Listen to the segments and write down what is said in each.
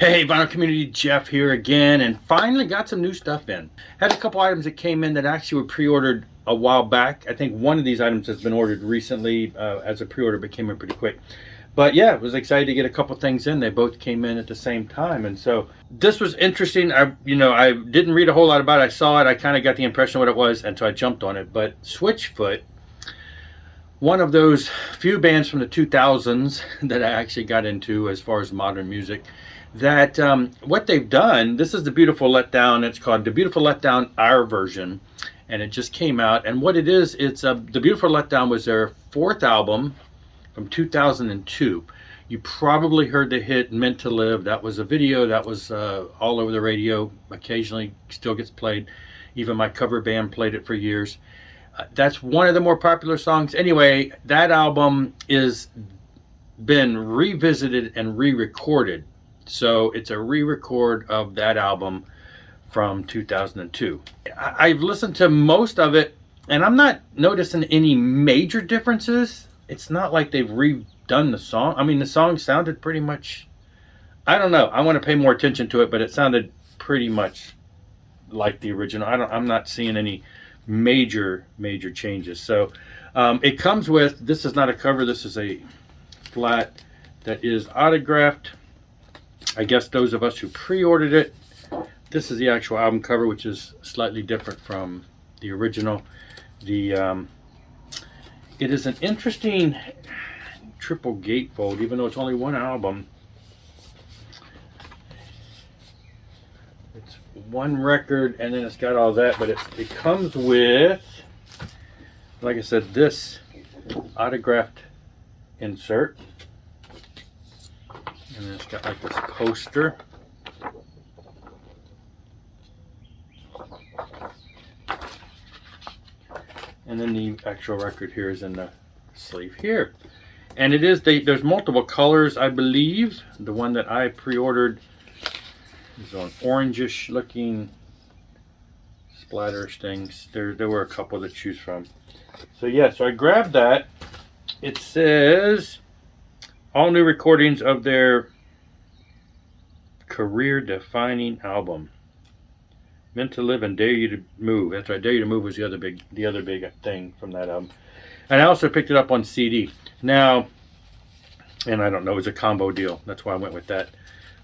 Hey, Vinyl Community, Jeff here again, and finally got some new stuff in. Had a couple items that came in that actually were pre-ordered a while back. I think one of these items has been ordered recently as a pre-order, but came in pretty quick. But yeah, was excited to get a couple things in. They both came in at the same time, and so this was interesting. I didn't read a whole lot about it. I saw it. I kind of got the impression of what it was, and so I jumped on it. But Switchfoot, one of those few bands from the 2000s that I actually got into as far as modern music, that what they've done, this is The Beautiful Letdown. It's called The Beautiful Letdown, our version, and it just came out. And what it is, it's The Beautiful Letdown was their fourth album from 2002. You probably heard the hit Meant to Live. That was a video that was all over the radio, occasionally still gets played. Even my cover band played it for years. That's one of the more popular songs. Anyway, that album is been revisited and re-recorded. So it's a re-record of that album from 2002. I've listened to most of it, and I'm not noticing any major differences. It's not like they've redone the song. I mean, the song sounded pretty much, I don't know. I want to pay more attention to it, but it sounded pretty much like the original. I'm not seeing any major changes. So it comes with, this is not a cover, this is a flat that is autographed. I guess those of us who pre-ordered it, this is the actual album cover, which is slightly different from the original. It is an interesting triple gatefold, even though it's only one album. It's one record, and then it's got all that, but it comes with, like I said, this autographed insert. And then it's got like this poster. And then the actual record here is in the sleeve here. And it is, there's multiple colors, I believe. The one that I pre-ordered is on orangish looking splatters things. There were a couple to choose from. So yeah, so I grabbed that. It says all new recordings of their career-defining album, Meant to Live and Dare You to Move. That's right, Dare You to Move was the other big thing from that album. And I also picked it up on CD. Now, and I don't know, it was a combo deal. That's why I went with that.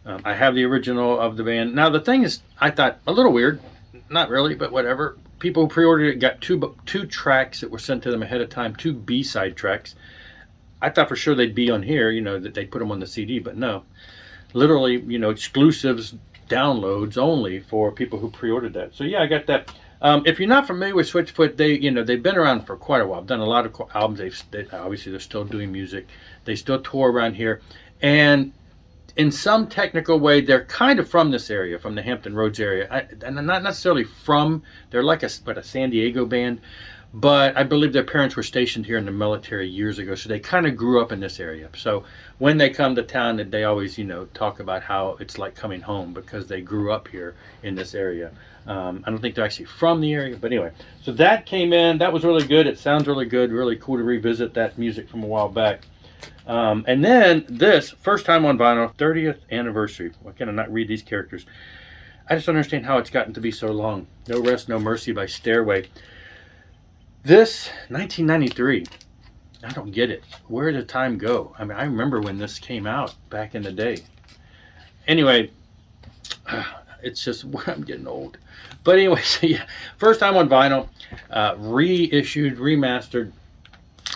I have the original of the band. Now the thing is, I thought a little weird, not really, but whatever. People who pre-ordered it got two tracks that were sent to them ahead of time, two B-side tracks. I thought for sure they'd be on here, that they'd put them on the CD, but no. Literally, exclusives, downloads only for people who pre-ordered that. So yeah, I got that. If you're not familiar with Switchfoot, they've been around for quite a while. I've done a lot of albums. Obviously they're still doing music. They still tour around here, and in some technical way, they're kind of from this area, from the Hampton Roads area. And not necessarily from. They're like a San Diego band. But I believe their parents were stationed here in the military years ago, so they kind of grew up in this area. So when they come to town, they always, talk about how it's like coming home because they grew up here in this area. I don't think they're actually from the area, but anyway. So that came in. That was really good. It sounds really good. Really cool to revisit that music from a while back. And then this, first time on vinyl, 30th anniversary. Why can I not read these characters? I just don't understand how it's gotten to be so long. No Rest, No Mercy by Stairway. This, 1993, I don't get it. Where did time go? I mean, I remember when this came out back in the day. Anyway, it's just, I'm getting old. But anyway, so yeah, first time on vinyl, reissued, remastered.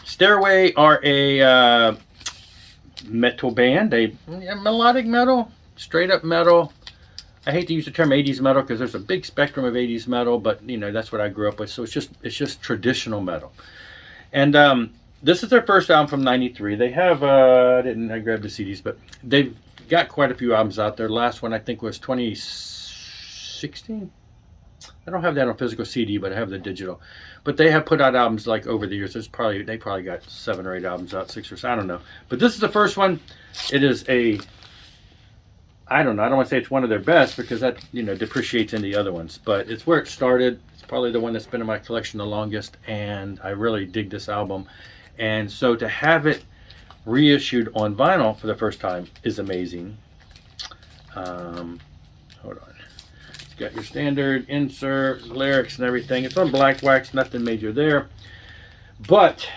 Stairway are a metal band, melodic metal, straight up metal. I hate to use the term 80s metal because there's a big spectrum of 80s metal, but that's what I grew up with. So it's just traditional metal. And this is their first album from '93. They have I grabbed the CDs, but they've got quite a few albums out there. Last one I think was 2016. I don't have that on physical CD, but I have the digital. But they have put out albums like over the years. They probably got 7 or 8 albums out, 6 or 7, I don't know. But this is the first one. It is I don't know. I don't want to say it's one of their best because that, depreciates into the other ones. But it's where it started. It's probably the one that's been in my collection the longest. And I really dig this album. And so to have it reissued on vinyl for the first time is amazing. Hold on. It's got your standard insert, lyrics and everything. It's on black wax, nothing major there. But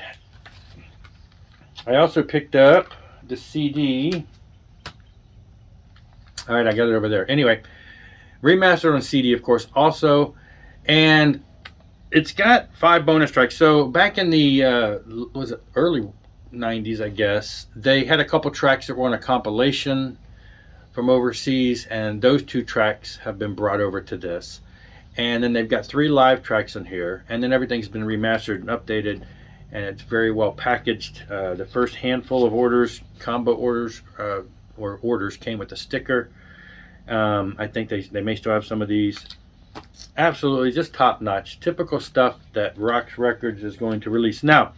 I also picked up the CD. All right, I got it over there. Anyway, remastered on CD, of course, also. And it's got 5 bonus tracks. So back in the, was it early 90s, I guess, they had a couple tracks that were on a compilation from overseas, and those 2 tracks have been brought over to this. And then they've got 3 live tracks in here, and then everything's been remastered and updated, and it's very well packaged. The first handful of orders, combo orders, or orders, came with a sticker. I think they may still have some of these. Absolutely just top notch, typical stuff that Rox Records is going to release now.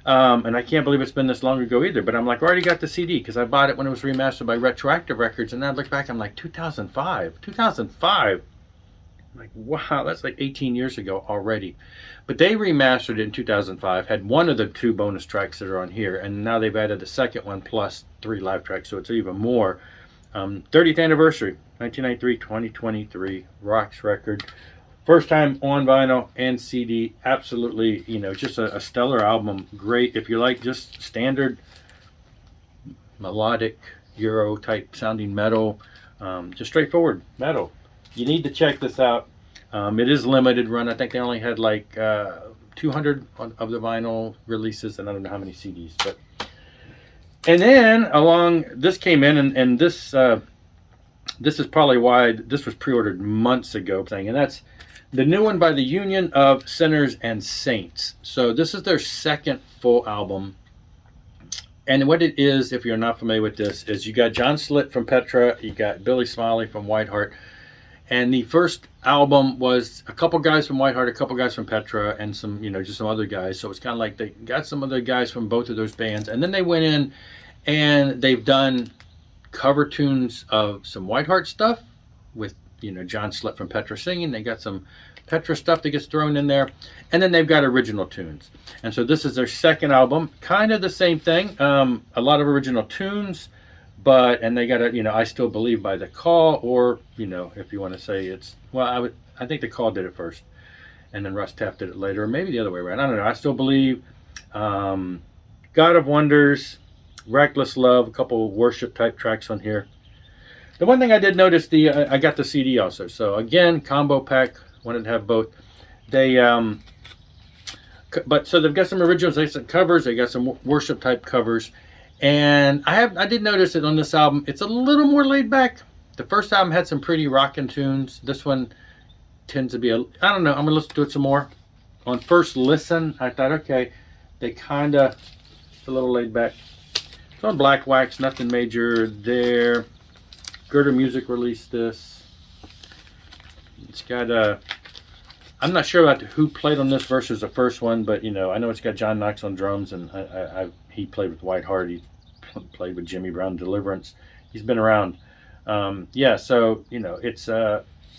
And I can't believe it's been this long ago either, but I'm like, I already got the CD because I bought it when it was remastered by Retroactive Records, and now I look back, I'm like, 2005. I'm like, wow, that's like 18 years ago already. But they remastered it in 2005, had one of the 2 bonus tracks that are on here, and now they've added the second one plus 3 live tracks, so it's even more. 30th anniversary, 1993-2023, Rox Record. First time on vinyl and CD. Absolutely, just a stellar album. Great if you like just standard melodic Euro type sounding metal, just straightforward metal. You need to check this out. It is limited run. I think they only had like 200 of the vinyl releases, and I don't know how many CDs. But and then along this came in, and this is probably why this was pre-ordered months ago. And that's the new one by the Union of Sinners and Saints. So this is their second full album. And what it is, if you're not familiar with this, is you got John Slitt from Petra, you got Billy Smiley from Whiteheart. And the first album was a couple guys from Whiteheart, a couple guys from Petra, and some, just some other guys. So it's kind of like they got some other guys from both of those bands. And then they went in and they've done cover tunes of some Whiteheart stuff with John Slitt from Petra singing. They got some Petra stuff that gets thrown in there, and then they've got original tunes. And so this is their second album, kind of the same thing. A lot of original tunes, and they got I Still Believe by The Call, or if you want to say it's, well, I think The Call did it first, and then Russ Taff did it later, or maybe the other way around. I don't know. I Still Believe, God of Wonders, Reckless Love, a couple worship type tracks on here. The one thing I did notice, I got the CD also. So again, combo pack, wanted to have both. They, so they've got some originals, they got some covers, they got some worship type covers, and I did notice that on this album, it's a little more laid back. The first album had some pretty rockin' tunes. This one tends to be I don't know. I'm gonna listen to it some more. On first listen, I thought, okay, they kind of a little laid back. It's on black wax, nothing major there. Girder Music released this. It's got I'm not sure about who played on this versus the first one, but I know it's got John Knox on drums, and he played with Whiteheart. He played with Jimmy Brown, Deliverance. He's been around. So it's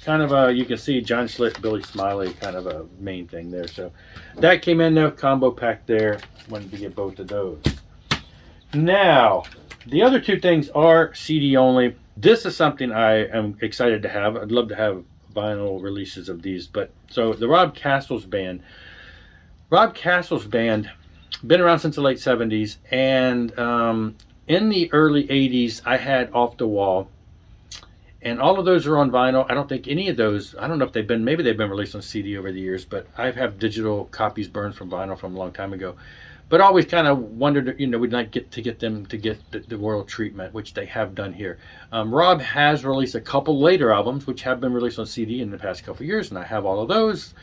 kind of you can see John Slitt, Billy Smiley, kind of a main thing there. So that came in the combo pack there. Wanted to get both of those. Now, the other 2 things are CD only. This is something I am excited to have. I'd love to have vinyl releases of these. But so the Rob Castles band, been around since the late 70s, and in the early 80s, I had Off the Wall, and all of those are on vinyl. I don't think any of those, I don't know if maybe they've been released on CD over the years, but I have digital copies burned from vinyl from a long time ago. But always kind of wondered, we'd not get them to get the royal treatment, which they have done here. Rob has released a couple later albums, which have been released on CD in the past couple years, and I have all of those.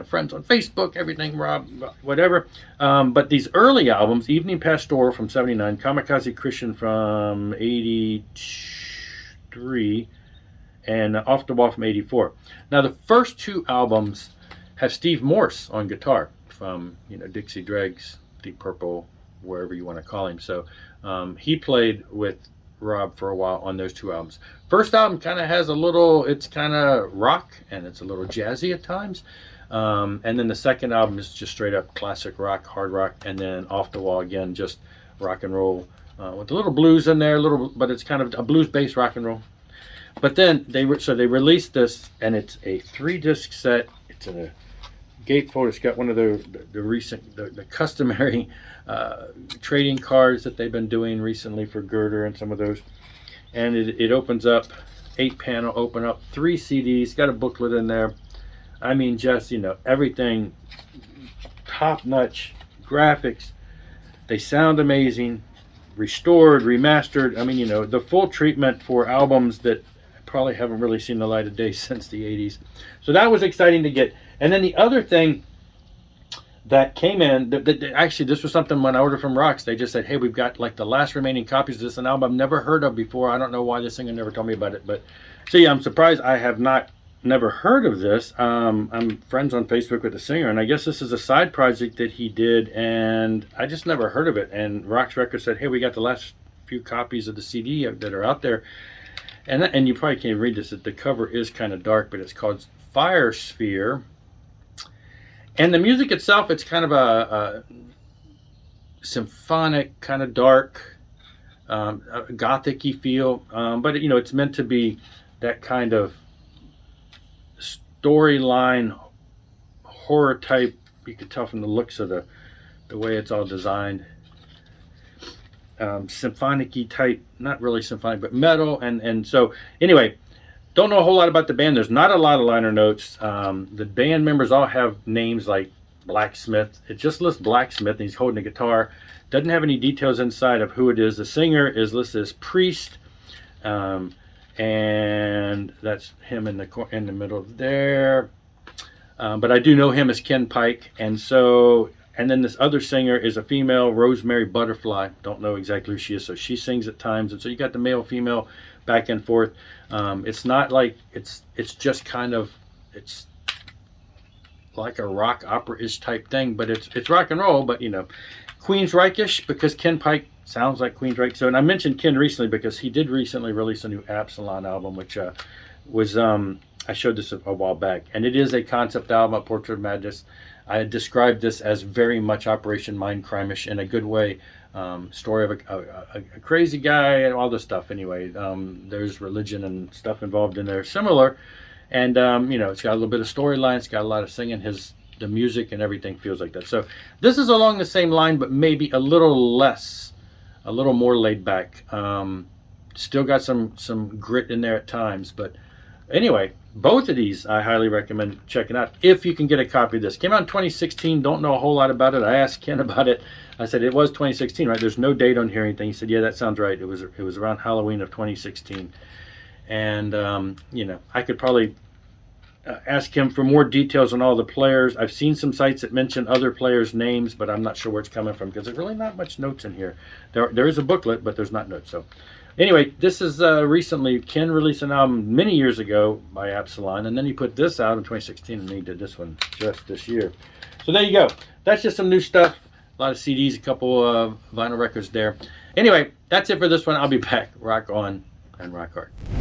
Friends on Facebook, everything, Rob, whatever. But these early albums, Evening Pastoral from 79, Kamikaze Christian from 83, and Off the Wall from 84. Now, the first 2 albums have Steve Morse on guitar from, Dixie Dregs, Deep Purple, wherever you want to call him. So he played with Rob for a while on those 2 albums. First album kind of has it's kind of rock, and it's a little jazzy at times. And then the second album is just straight up classic rock, hard rock, and then Off the Wall again, just rock and roll with a little blues in there, but it's kind of a blues-based rock and roll. But then they released this, and it's a 3-disc set. It's in a gatefold. It's got one of the recent the customary trading cards that they've been doing recently for Girder and some of those. And it opens up, 8-panel open up, 3 CDs. Got a booklet in there. I mean, just, you know, everything top-notch graphics. They sound amazing, restored, remastered. I mean, you know, the full treatment for albums that probably haven't really seen the light of day since the 80s. So that was exciting to get. And then the other thing that came in, actually this was something when I ordered from Rox, they just said, hey, we've got like the last remaining copies of this, an album I've never heard of before. I don't know why this singer never told me about it. But so yeah, I'm surprised I have never heard of this. I'm friends on Facebook with the singer, and I guess this is a side project that he did, and I just never heard of it. And Rox Records said, hey, we got the last few copies of the CD that are out there. And you probably can't read this. The cover is kind of dark, but it's called Fire Sphere. And the music itself, it's kind of a symphonic, kind of dark, gothic-y feel. But, you know, it's meant to be that kind of storyline horror type. You can tell from the looks of the way it's all designed. Symphonic-y type, not really symphonic, but metal. And so, anyway, don't know a whole lot about the band. There's not a lot of liner notes. The band members all have names like Blacksmith. It just lists Blacksmith, and he's holding a guitar. Doesn't have any details inside of who it is. The singer is listed as Priest, and that's him in the middle there. But I do know him as Ken Pike, and so. And then this other singer is a female, Rosemary Butterfly. Don't know exactly who she is, so she sings at times. And so you got the male, female, back and forth. It's not like it's just kind of, it's like a rock opera-ish type thing, but it's rock and roll. But you know, Queensryche-ish, because Ken Pike sounds like Queensryche. So, and I mentioned Ken recently because he did recently release a new Absalon album, which was I showed this a while back, and it is a concept album, a Portrait of Madness. I described this as very much Operation Mindcrime-ish in a good way. Story of a crazy guy and all this stuff. Anyway, there's religion and stuff involved in there, similar. And you know, it's got a little bit of storyline. It's got a lot of singing. The music and everything feels like that. So this is along the same line, but maybe a little less, a little more laid back. Still got some grit in there at times, but anyway. Both of these I highly recommend checking out if you can get a copy of this. Came out in 2016. Don't know a whole lot about it. I asked Ken about it. I said it was 2016, right? There's no date on here or anything. He said, yeah, that sounds right. It was around Halloween of 2016. And you know, I could probably ask him for more details on all the players. I've seen some sites that mention other players' names, but I'm not sure where it's coming from because there's really not much notes in here. There is a booklet, but there's not notes. So. Anyway, this is recently, Ken released an album many years ago by Absalon, and then he put this out in 2016, and he did this one just this year. So there you go. That's just some new stuff. A lot of CDs, a couple of vinyl records there. Anyway, that's it for this one. I'll be back. Rock on and rock hard.